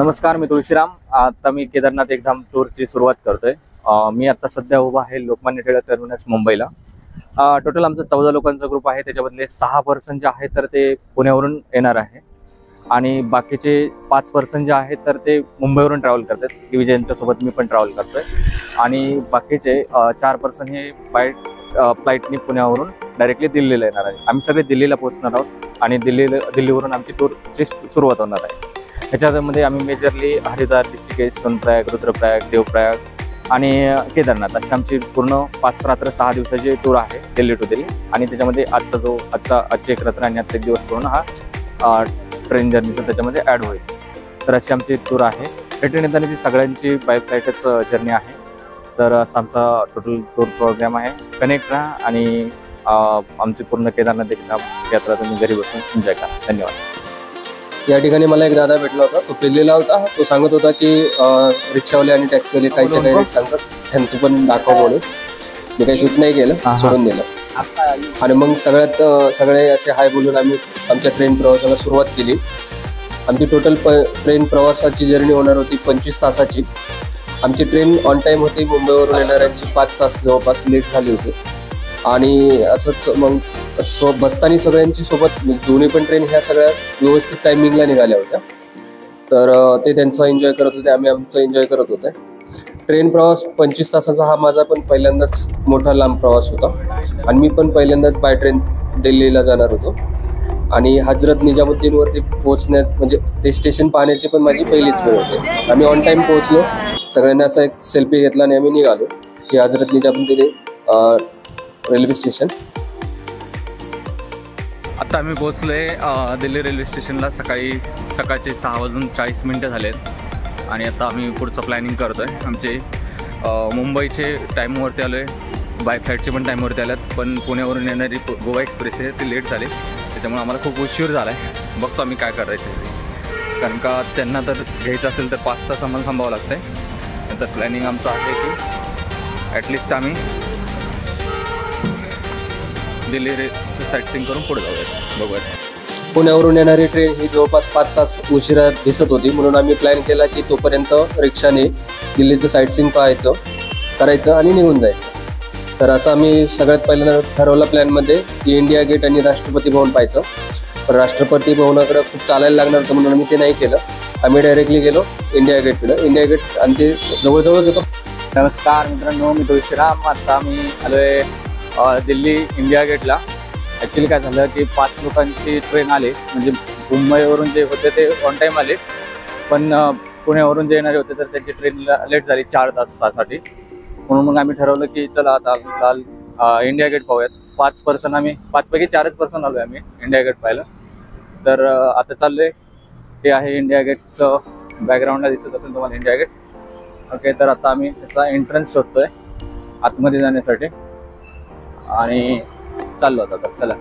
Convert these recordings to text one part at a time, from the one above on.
नमस्कार, मी तुळशीराम. आता मी केदारनाथ एकधाम टूरची सुरुवात करतोय. मी आता सध्या उभा आहे लोकमान्य टिळक टर्मिनस मुंबईला. टोटल आमचा 14 लोकांचा ग्रुप आहे. त्याच्यामधले 6 पर्सन जे आहेत तर ते पुण्यावरून येणार आहे आणि बाकीचे 5 पर्सन जे आहेत तर ते मुंबईवरून ट्रॅव्हल करतात. दिविजयच्या सोबत मी पण ट्रॅव्हल करतोय आणि बाकीचे 4 पर्सन हे बाय फ्लाईटनी पुण्यावरून डायरेक्टली दिल्लीला येणार आहे. आम्ही सगळे दिल्लीला पोहोचणार आहोत आणि दिल्लीवरून आमची टूरची सुरुवात होणार आहे. ह्याच्यामध्ये आम्ही मेजरली हरिद्वार, ऋषिकेश, सोनप्रयाग, रुद्रप्रयाग, देवप्रयाग आणि केदारनाथ अशी आमची पूर्ण 5 रात्र 6 दिवसाची टूर आहे दिल्ली टू दिल्ली. आणि त्याच्यामध्ये आजची एक रात्र आणि आजचा एक दिवस पूर्ण हा ट्रेन जर्नीचा त्याच्यामध्ये ॲड होईल. तर अशी आमची टूर आहे. रिटर्न येतानाची सगळ्यांची बाय फ्लाईटच जर्नी आहे. तर असा आमचा टोटल टूर प्रोग्राम आहे. कनेक्ट राहा आणि आमची पूर्ण केदारनाथ एकदा यात्रा तुम्ही घरी बसून एन्जॉय करा. धन्यवाद. या ठिकाणी मला एक दादा भेटला होता. तो दिल्लीला होता. तो सांगत होता की रिक्षावाले आणि टॅक्सीवाले काहीच्या काही रेट सांगतात, त्यांचं पण दाखव म्हणून. मी काही शूट नाही केलं, सोडून दिलं. आणि मग सगळे असे हाय बोलून आम्ही आमच्या ट्रेन प्रवासाला सुरुवात केली. आमची टोटल ट्रेन प्रवासाची जर्नी होणार होती 25 तासाची. आमची ट्रेन ऑन टाईम होती. मुंबईवरून येणाऱ्यांची 5 तास जवळपास लेट झाली होती. आणि असंच मग बसताना सगळ्यांची सोबत दोन्ही पण ट्रेन ह्या सगळ्या व्यवस्थित टायमिंगला निघाल्या होत्या. तर ते त्यांचा एन्जॉय करत होते, आम्ही आमचा एन्जॉय करत होते. ट्रेन प्रवास 25 तासाचा हा माझा पण पहिल्यांदाच मोठा लांब प्रवास होता. आणि मी पण पहिल्यांदाच बाय ट्रेन दिल्लीला जाणार होतो. आणि हजरत निजामुद्दीनवरती पोहोचण्यास म्हणजे ते स्टेशन पाहण्याची पण माझी पहिलीच वेळ होती. आम्ही ऑन टाईम पोहोचलो. सगळ्यांना असा एक सेल्फी घेतला आणि आम्ही निघालो की हजरत निजामुद्दीन रेल्वे स्टेशन. आता आम्ही पोहोचलोय दिल्ली रेल्वे स्टेशनला. सकाळचे 6:40 झालेत आणि आता आम्ही पुढचं प्लॅनिंग करतोय. आमचे मुंबईचे टाईमवरती आलो आहे, बाय फ्लाईटचे पण टाईमवरती आल्यात. पण पुण्यावरून येणारी गोवा एक्सप्रेस आहे ती लेट झाली, त्याच्यामुळे आम्हाला खूप उशीर झाला आहे. बघतो आम्ही काय करायचं, कारण का त्यांना तर घ्यायचं असेल तर 5 तास आम्हाला थांबावं लागतं आहे. नंतर प्लॅनिंग आमचं आहे की ॲटलिस्ट आम्ही दिल्ली साईट सीइंग करून पुढे जाऊयात. बघूयात. पुण्यावरून येणारी ट्रेन ही जवळपास 5 तास उशिरा दिसत होती, म्हणून आम्ही प्लॅन केला की तोपर्यंत रिक्षाने दिल्लीचं साईट सीइंग करायचं आणि निघून जायचं. तर असं आम्ही सगळ्यात पहिल्यांदा ठरवलं प्लॅनमध्ये की इंडिया गेट आणि राष्ट्रपती भवन पाहायचं. पण राष्ट्रपती भवनाकडे खूप चालायला लागणार होतं म्हणून आम्ही ते नाही केलं. आम्ही डायरेक्टली गेलो इंडिया गेटकडं. इंडिया गेट आणि ते जवळजवळच होतं. नमस्कार मित्रांनो, मी तुळशीराम. आता आम्ही आलो आहे दिल्ली इंडिया गेटला. ॲक्च्युली काय झालं की 5 लोकांची ट्रेन आली, म्हणजे मुंबईवरून जे होते ते ऑन टाईम आले, पण पुण्यावरून जे येणारे होते तर त्यांची ट्रेन लेट झाली 4 तासासाठी. म्हणून मग आम्ही ठरवलं की चला आता काल इंडिया गेट पाहूयात. 5 पर्सन आम्ही 5 पैकी 4च पर्सन आलो आहे आम्ही इंडिया गेट पाहायला. तर आता चाललो आहे. हे आहे इंडिया गेटचं बॅकग्राऊंडला दिसत असेल तुम्हाला इंडिया गेट. ओके, तर आता आम्ही त्याचा एंट्रन्स शोधतोय आतमध्ये जाण्यासाठी आणि चाललो आता. चला.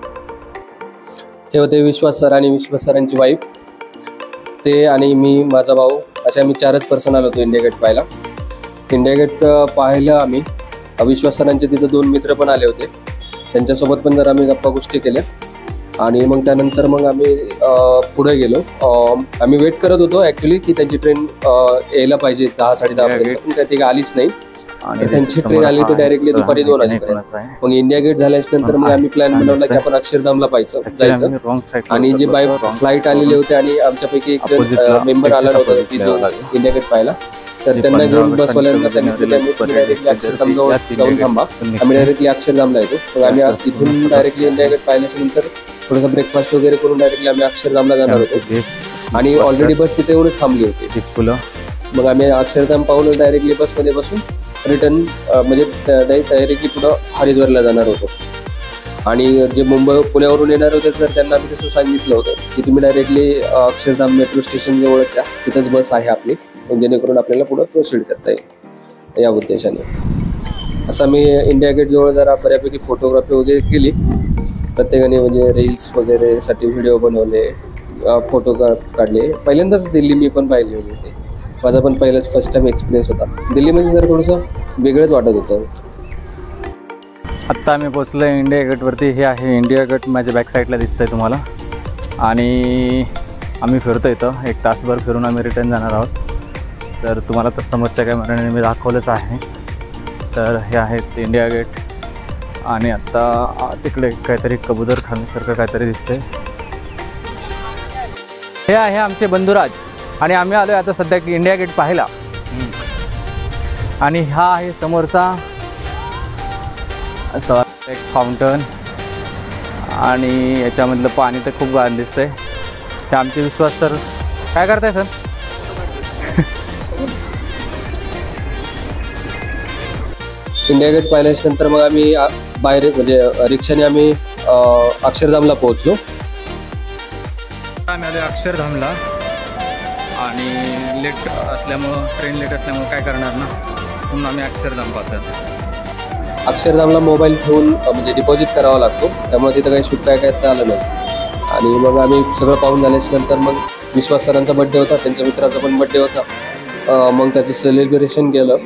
हे होते विश्वास सर आणि विश्वास सरांची वाईफ, ते आणि मी, माझा भाऊ, असे आम्ही 4च पर्सन आलो होतो इंडिया गेट पाहायला. इंडिया गेट पाहिलं आम्ही. विश्वास सरांचे तिथं 2 मित्र पण आले होते, त्यांच्यासोबत पण जर आम्ही गप्पा गोष्टी केल्या. आणि मग त्यानंतर मग आम्ही पुढे गेलो. आम्ही वेट करत होतो ॲक्च्युली की त्यांची ट्रेन यायला पाहिजे 10-10:30 पर्यंत, पण काय ती आलीच नाही. आणि त्यांची ट्रेन आली तर डायरेक्टली दुपारी 2 वाजेपर्यंत. मग इंडिया गेट झाल्याच्या नंतर मग आम्ही प्लॅन बनवला की आपण अक्षरधामला जायचं. आणि जे बाय फ्लाईट आलेले होते आणि आमच्यापैकी एक जण मेंबर आला होता की जो इंडिया गेट पाहायला, तर त्यांना घेऊन बसवाल्यांना सांगितलं की आम्ही डायरेक्टली अक्षरधाम जाऊन थांबा, आम्ही डायरेक्टली अक्षरधामला येतो. मग आम्ही इथून डायरेक्टली इंडिया गेट पाहिल्याच्या नंतर थोडंसं ब्रेकफास्ट वगैरे करून डायरेक्टली आम्ही अक्षरधामला जाणार होतो. आणि ऑलरेडी बस तिथे येऊनच थांबली होती. मग आम्ही अक्षरधाम पाहून डायरेक्टली बसमध्ये बसून रिटर्न म्हणजे डायरेक्टली पुढं हरिद्वारला जाणार होतो. आणि जे पुण्यावरून येणार होते तर त्यांना आम्ही तसं सांगितलं होतं की तुम्ही डायरेक्टली अक्षरधाम मेट्रो स्टेशन जवळच या, तिथंच बस आहे आपली, जेणेकरून आपल्याला पुढं प्रोसीड करता येईल या उद्देशाने. असं आम्ही इंडिया गेट जवळ जरा बऱ्यापैकी फोटोग्राफी वगैरे केली. प्रत्येकाने म्हणजे रील्स वगैरेसाठी व्हिडिओ बनवले, फोटो काढले. पहिल्यांदाच दिल्ली मी पण पाहिली होती. माझा पण फर्स्ट टाइम एक्सपिरियन्स होता. दिल्ली म्हणजे जरा थोडंसं वेगळंच वाटत होतं. आत्ता आम्ही पोचलो इंडिया गेटवरती. हे आहे इंडिया गेट, माझ्या बॅक साईडला दिसतंय तुम्हाला. आणि आम्ही फिरतो इथं 1 तासभर फिरून आम्ही रिटर्न जाणार आहोत. तर तुम्हाला तर समोरच्या कॅमेऱ्याने मी दाखवलंच आहे. तर हे आहेत इंडिया गेट आणि आत्ता तिकडे काहीतरी कबूतर खाण्यासारखं काहीतरी दिसतंय. हे आहे आमचे बंधुराज आणि आम्ही आलो आता सध्या की इंडिया गेट पाहायला. आणि हा आहे समोरचा असं एक फाउंटन आणि याच्यामधलं पाणी तर खूप घाण दिसतंय. हे आमचे विश्वास सर काय करताय सर? इंडिया गेट पाहिल्याच्या नंतर मग आम्ही बाहेर म्हणजे रिक्षाने आम्ही अक्षरधामला पोहोचलो. आम्ही आलो अक्षरधामला आणि लेट असल्यामुळं ट्रेन लेट असल्यामुळं काय करणार ना, म्हणून आम्ही अक्षरधाम पाहतात. अक्षरधामला मोबाईल ठेवून म्हणजे डिपॉझिट करावा लागतो, त्यामुळे तिथं काही शूट काय करता आलं नाही. आणि मग आम्ही सगळं पाहून झाल्याच्या नंतर मग विश्वास सरांचा बड्डे होता, त्यांच्या मित्राचा पण बड्डे होता. मग त्याचं सेलिब्रेशन केलं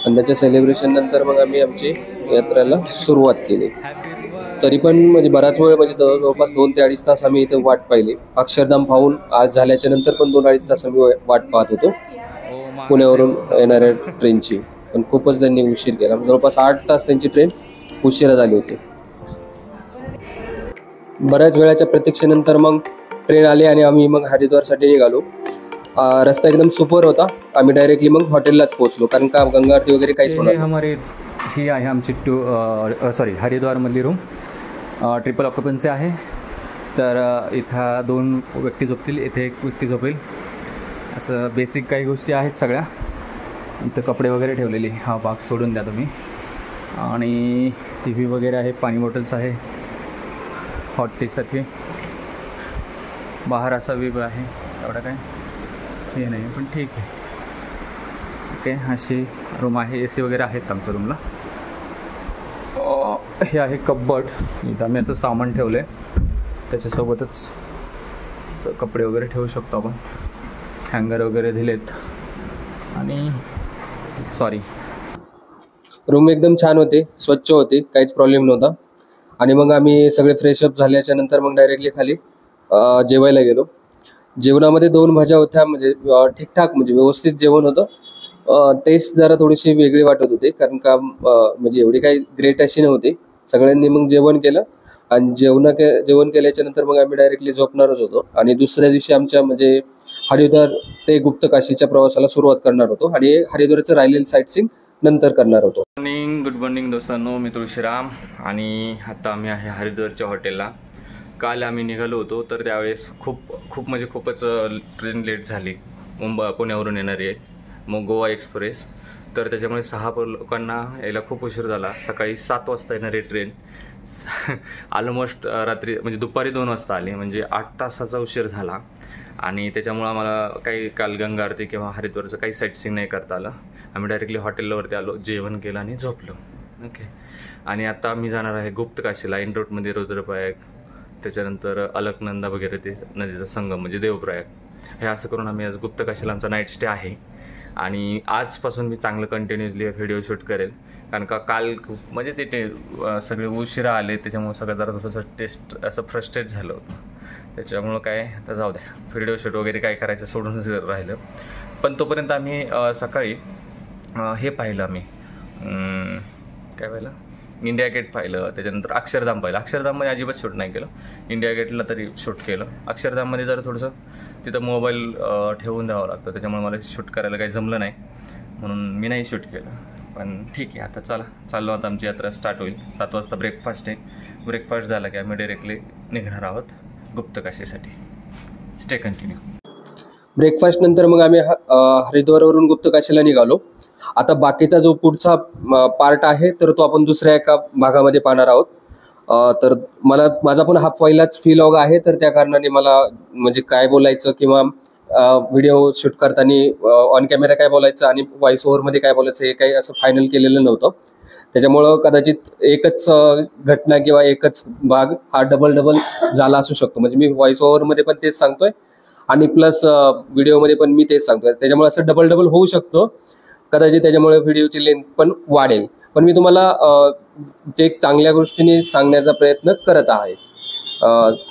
आणि त्याच्या सेलिब्रेशन नंतर मग आम्ही आमची यात्रेला सुरुवात केली. तरी पण म्हणजे बराच वेळ म्हणजे जवळपास 2 ते 2.5 तास आम्ही इथे वाट पाहिली. अक्षरधाम पाहून आज झाल्याच्या नंतर पण 2-2.5 तास आम्ही वाट पाहत होतो पुण्यावरून येणाऱ्या ट्रेनची. पण खूपच त्यांनी उशीर केला, जवळपास 8 तास त्यांची ट्रेन उशिरा झाली होती. बऱ्याच वेळाच्या प्रतीक्षेनंतर मग ट्रेन आली आणि आम्ही मग हरिद्वारसाठी निघालो. रस्ता एकदम सुपर होता. आम्ही डायरेक्टली मग हॉटेललाच पोहोचलो, कारण का गंगा आरती वगैरे काहीच होणार हमारी ही आहे आमची हरिद्वारमधली रूम. ट्रिपल ऑक्युपन्सी आहे. तर इथं 2 व्यक्ती झोपतील, इथे 1 व्यक्ती झोपेल. असं बेसिक काही गोष्टी आहेत सगळ्या. इथं कपडे वगैरे ठेवलेली, हा भाग सोडून द्या तुम्ही. आणि TV वगैरे आहे, पाणी बॉटल्स आहे हॉट टीसाठी. बाहेर असा व्ह्यू आहे, एवढं काय हे नाही पण ठीक आहे. ओके, अशी रूम आहे. AC वगैरे आहेत आमच्या रूमला. हे आहे कपबोर्ड, इथं आम्ही असं सामान ठेवलं आहे. त्याच्यासोबतच कपडे वगैरे ठेवू शकतो आपण. हँगर वगैरे दिलेत. आणि रूम एकदम छान होते, स्वच्छ होते, काहीच प्रॉब्लेम नव्हता. आणि मग आम्ही सगळे फ्रेशअप झाल्याच्या नंतर मग डायरेक्टली खाली जेवायला गेलो. जेवणामध्ये 2 भाज्या होत्या, म्हणजे ठीकठाक म्हणजे व्यवस्थित जेवण होतं. टेस्ट जरा थोडीशी वेगळी वाटत होती, कारण का म्हणजे एवढी काही ग्रेट अशी नव्हती. सगळ्यांनी मग जेवण केलं आणि जेवण केल्याच्या नंतर मग आम्ही डायरेक्टली झोपणारच होतो. आणि दुसऱ्या दिवशी आमच्या म्हणजे हरिद्वार ते गुप्तकाशीच्या प्रवासाला सुरुवात करणार होतो आणि हरिद्वारचं राहिलेलं साईटसीइंग नंतर करणार होतो. गुड मॉर्निंग दोस्तांनो, मी तुळशीराम आणि आता आम्ही आहे हरिद्वारच्या हॉटेलला. काल आम्ही निघालो होतो, तर त्यावेळेस खूप म्हणजे खूपच ट्रेन लेट झाली. पुण्यावरून येणारी आहे मग गोवा एक्सप्रेस. तर त्याच्यामुळे 6 लोकांना यायला खूप उशीर झाला. सकाळी 7 वाजता येणारी ट्रेन ऑलमोस्ट रात्री म्हणजे दुपारी 2 वाजता आली, म्हणजे 8 तासाचा उशीर झाला. आणि त्याच्यामुळं आम्हाला काही काल गंगा आरती किंवा हरिद्वारचं काही साईटसीइंग नाही करता आलं. आम्ही डायरेक्टली हॉटेलवरती आलो, जेवण केलं आणि झोपलो. ओके, आणि आता आम्ही जाणार आहे गुप्तकाशीला. इन रोडमध्ये रुद्रप्रयाग, त्याच्यानंतर अलकनंदा वगैरे ते नदीचा संगम म्हणजे देवप्रयाग. हे असं करून आम्ही आज गुप्तकाशीला आमचा नाईट स्टे आहे. आणि आजपासून मी चांगलं कंटिन्युअसली व्हिडिओ शूट करेल, कारण का काल खूप म्हणजे ते सगळे उशिरा आले, त्याच्यामुळे सगळं जरा थोडंसं टेस्ट असं फ्रस्ट्रेट झालं होतं. त्याच्यामुळं काय आता जाऊ द्या, व्हिडिओ शूट वगैरे काय करायचं सोडूनच राहिलं. पण तोपर्यंत आम्ही सकाळी हे पाहिलं, आम्ही काय पाहिलं, इंडिया गेट पाहिलं. त्याच्यानंतर अक्षरधाम पाहिलं. अक्षरधाममध्ये अजिबात शूट नाही केलं, इंडिया गेटला तरी शूट केलं. अक्षरधाममध्ये जरा थोडंसं तिथं मोबाईल ठेवून द्यावं लागतं, त्याच्यामुळे मला शूट करायला काही जमलं नाही, म्हणून मी नाही शूट केलं. पण ठीक आहे, आता चाललो आता आमची यात्रा स्टार्ट होईल. 7 वाजता ब्रेकफास्ट आहे. ब्रेकफास्ट झाला की आम्ही डायरेक्टली निघणार आहोत गुप्तकाशीसाठी. Stay continue. ब्रेकफास्ट नंतर मग आम्ही हरिद्वारवरून गुप्तकाशीला निघालो. आता बाकीचा जो पुढचा पार्ट आहे तर तो आपण दुसऱ्या एका भागामध्ये पाहणार आहोत. तर माझा पण हा पहिलाच व्लॉग आहे, तर त्या कारणाने मला म्हणजे काय बोलायचं किंवा व्हिडिओ शूट करताना ऑन कॅमेरा काय बोलायचं आणि व्हॉइस ओव्हरमध्ये काय बोलायचं हे काही असं फायनल केलेलं नव्हतं. त्याच्यामुळं कदाचित एकच घटना किंवा एकच भाग हा डबल झाला असू शकतो. म्हणजे मी व्हॉइस ओव्हरमध्ये पण तेच सांगतोय आणि प्लस व्हिडिओमध्ये पण मी तेच सांगतोय, त्याच्यामुळे असं डबल होऊ शकतो कदाचित. त्याच्यामुळे व्हिडिओची लेंथ पण वाढेल, पण मी तुम्हाला ते एक चांगल्या गोष्टीने सांगण्याचा प्रयत्न करत आहे.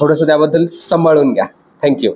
थोडंसं त्याबद्दल सांभाळून घ्या. थँक्यू.